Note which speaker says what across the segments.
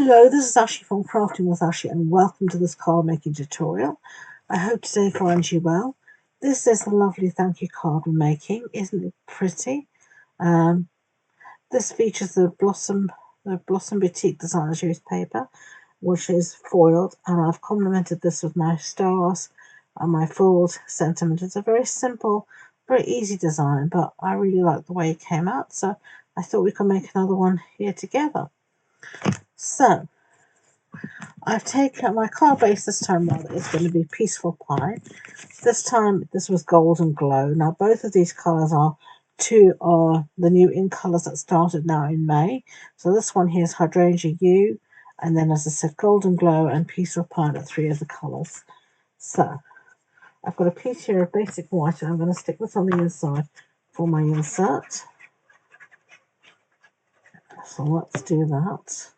Speaker 1: Hello, this is Ashee from Crafting with Ashee, and welcome to this card making tutorial. I hope today finds you well. This is a lovely thank you card we're making. Isn't it pretty? This features the Blossom Boutique Designer Series paper, which is foiled, and I've complemented this with my stars and my foiled sentiment. It's a very simple, very easy design, but I really like the way it came out, so I thought we could make another one here together. So, I've taken my card base this time rather is going to be Peaceful Pine. This time this was Golden Glow. Now both of these colours are the new ink colours that started now in May. So this one here is Hydrangea U, and then as I said, Golden Glow and Peaceful Pine are three of the colours. So I've got a piece here of basic white, and I'm going to stick this on the inside for my insert. So let's do that.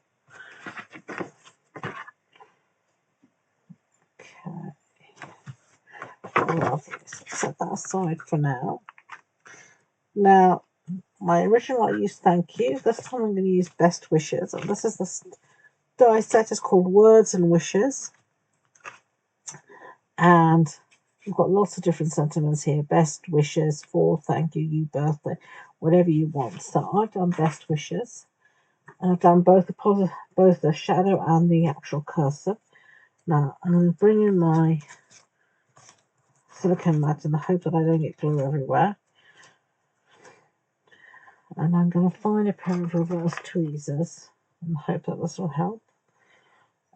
Speaker 1: Lovely. So set that aside for now. Now, my original I used Thank You. This time I'm going to use Best Wishes. And this is the die set is called Words and Wishes. And you've got lots of different sentiments here. Best wishes for thank you, birthday, whatever you want. So I've done Best Wishes. And I've done both the shadow and the actual cursor. Now I'm going to bring in my silicone mat in the hope that I don't get glue everywhere. And I'm going to find a pair of reverse tweezers and hope that this will help.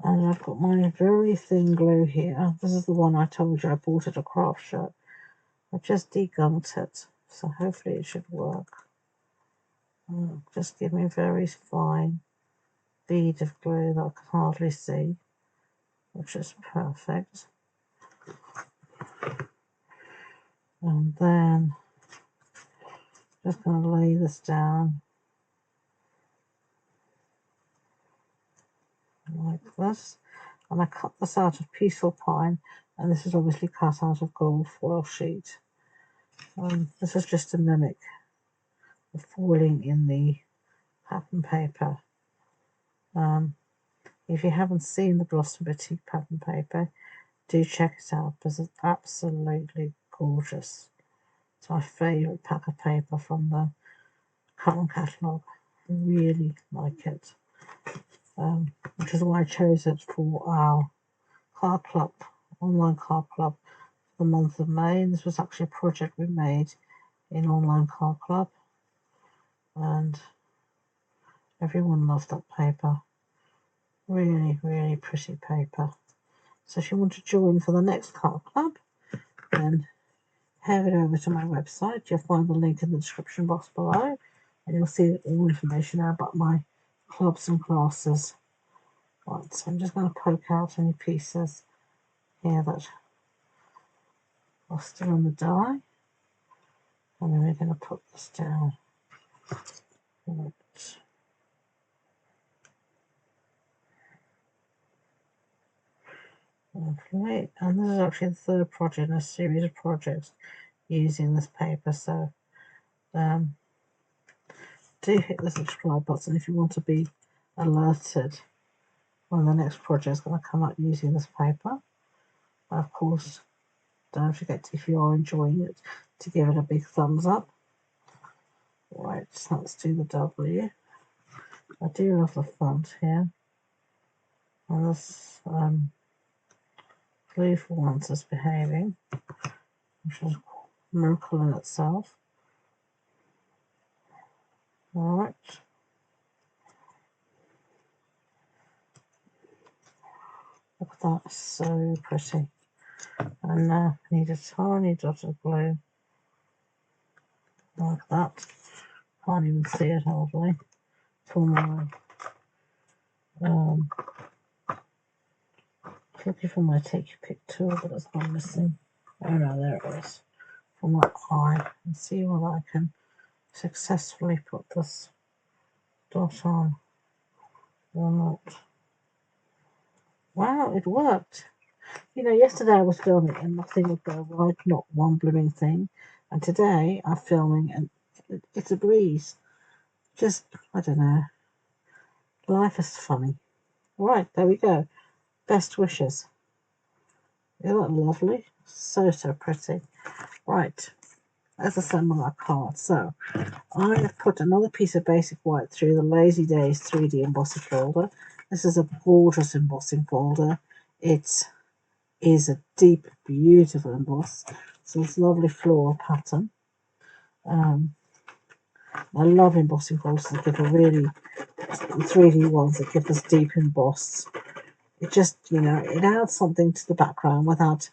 Speaker 1: And I've got my very thin glue here. This is the one I told you I bought at a craft show. I just degummed it, so hopefully it should work. Just give me a very fine bead of glue that I can hardly see, which is perfect. And then just going to lay this down like this. And I cut this out of Peaceful Pine, and this is obviously cut out of gold foil sheet. This is just to mimic the foiling in the pattern paper. If you haven't seen the Blossom Boutique pattern paper, do check it out because it's absolutely gorgeous. It's my favourite pack of paper from the current catalogue. I really like it, which is why I chose it for our card club, online card club, for the month of May. And this was actually a project we made in online card club, and everyone loves that paper. Really, really pretty paper. So if you want to join for the next card club, then head over to my website. You'll find the link in the description box below, and you'll see all information about my clubs and classes. Right, so I'm just going to poke out any pieces here that are still in the die, and then we're going to put this down. Right. Okay, and this is actually the third project in a series of projects using this paper, so do hit the subscribe button if you want to be alerted when the next project is going to come up using this paper. Of course, don't forget, if you are enjoying it, to give it a big thumbs up. Right, so let's do the W. I do love the font here, and this glue for once is behaving, which is a miracle in itself. Alright. Look at that, so pretty. And now I need a tiny dot of glue, like that. Can't even see it hardly. For my looking for my take your pick tool, but it's gone missing. Oh no, there it is. For my eye, and see whether I can successfully put this dot on or not. Wow, it worked. You know, yesterday I was filming and nothing would go right, not one blooming thing. And today I'm filming and it's a breeze. Just, I don't know. Life is funny. Right, there we go. Best wishes. Isn't that lovely? So, so pretty. Right, let's assemble our card. So, I have put another piece of basic white through the Lazy Days 3D embossing folder. This is a gorgeous embossing folder. It is a deep, beautiful emboss. So this lovely floral pattern. I love embossing folders that give a really 3D ones that give us deep emboss. It just, it adds something to the background without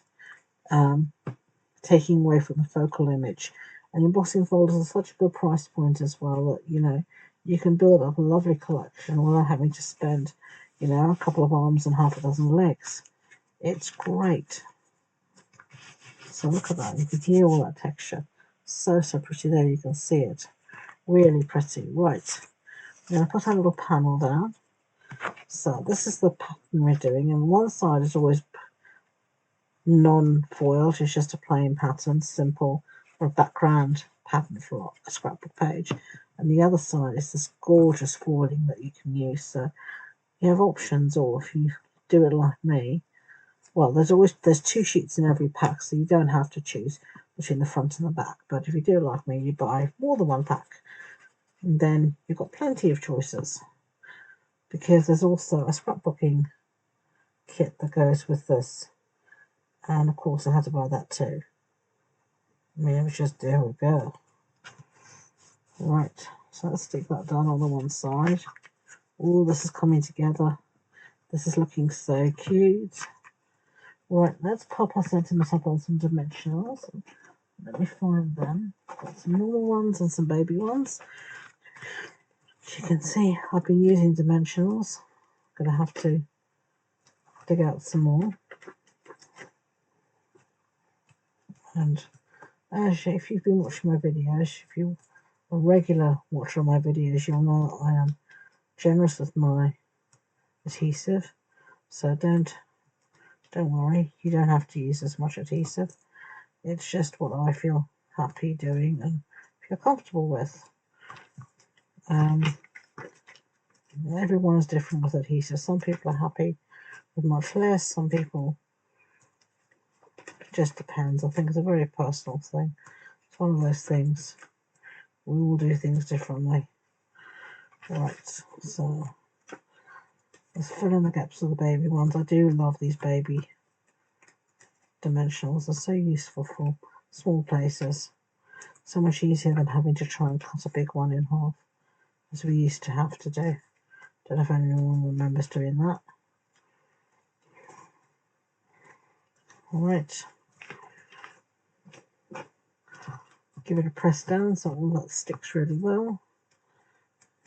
Speaker 1: taking away from the focal image. And embossing folders are such a good price point as well that, you can build up a lovely collection without having to spend, a couple of arms and half a dozen legs. It's great. So look at that. You can hear all that texture. So, so pretty there. You can see it. Really pretty. Right. I'm going to put our little panel down. So this is the pattern we're doing. And one side is always non-foiled. It's just a plain pattern, simple, for a background pattern for a scrapbook page. And the other side is this gorgeous foiling that you can use. So you have options, or if you do it like me, well, there's 2 sheets in every pack, so you don't have to choose between the front and the back. But if you do it like me, you buy more than one pack, and then you've got plenty of choices. Because there's also a scrapbooking kit that goes with this, and of course I had to buy that too. There we go. Right, so let's stick that down on the one side. Oh, this is coming together. This is looking so cute. Right, let's pop our sentiment up on some dimensionals. Let me find them. Got some normal ones and some baby ones. As you can see, I've been using dimensionals. I'm going to have to dig out some more. And if you've been watching my videos, if you're a regular watcher of my videos, you'll know I am generous with my adhesive. So don't worry, you don't have to use as much adhesive. It's just what I feel happy doing and feel comfortable with. Everyone is different with adhesive. Some people are happy with much less. Some people, it just depends. I think it's a very personal thing. It's one of those things. We all do things differently. Right, so let's fill in the gaps of the baby ones. I do love these baby dimensionals. They're so useful for small places. So much easier than having to try and cut a big one in half, as we used to have to do. Don't know if anyone remembers doing that. Alright. Give it a press down so all that sticks really well.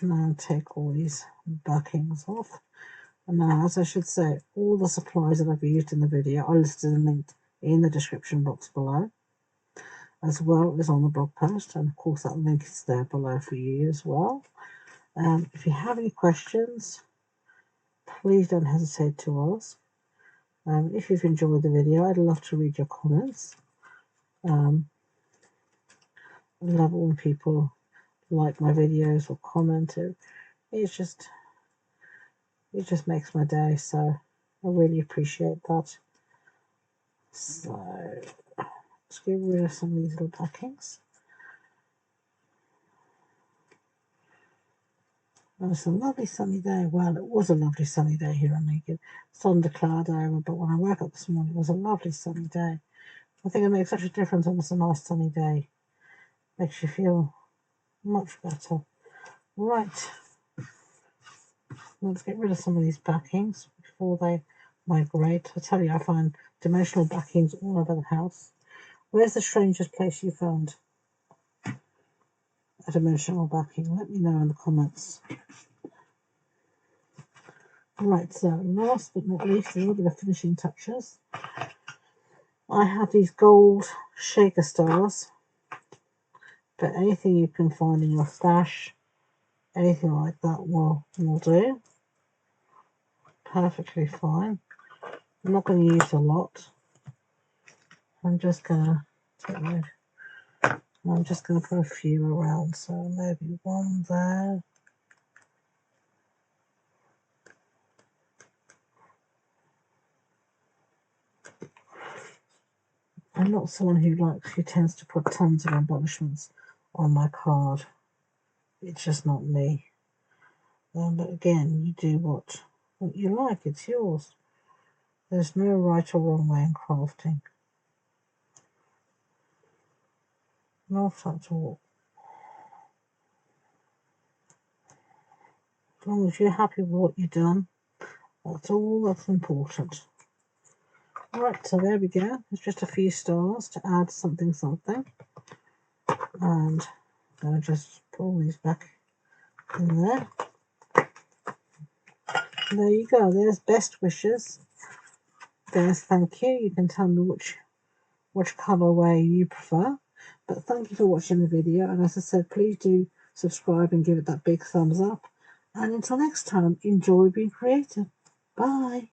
Speaker 1: Now take all these backings off. And now, as I should say, all the supplies that I've used in the video are listed and linked in the description box below, as well as on the blog post. And of course that link is there below for you as well. If you have any questions, please don't hesitate to ask. If you've enjoyed the video, I'd love to read your comments. I love it when people like my videos or comment. It just makes my day, so I really appreciate that. So let's get rid of some of these little packings. And it's a lovely sunny day. Well, it was a lovely sunny day here in Lincoln. Sun declared over, but when I woke up this morning, it was a lovely sunny day. I think it makes such a difference when it's a nice sunny day. Makes you feel much better. Right. Let's get rid of some of these backings before they migrate. I tell you, I find dimensional backings all over the house. Where's the strangest place you found a dimensional backing? Let me know in the comments. Right, so last but not least, a little bit of finishing touches. I have these gold shaker stars, but anything you can find in your stash, anything like that will do. Perfectly fine. I'm not going to use a lot. I'm just going to put a few around, so maybe one there. I'm not someone who tends to put tons of embellishments on my card. It's just not me. But again, you do what you like. It's yours. There's no right or wrong way in crafting. Not at all. As long as you're happy with what you've done, that's all that's important. Right, so there we go. It's just a few stars to add something. And I'll just pull these back in there. And there you go. There's best wishes. There's thank you. You can tell me which colourway you prefer. But thank you for watching the video. And as I said, please do subscribe and give it that big thumbs up. And until next time, enjoy being creative. Bye.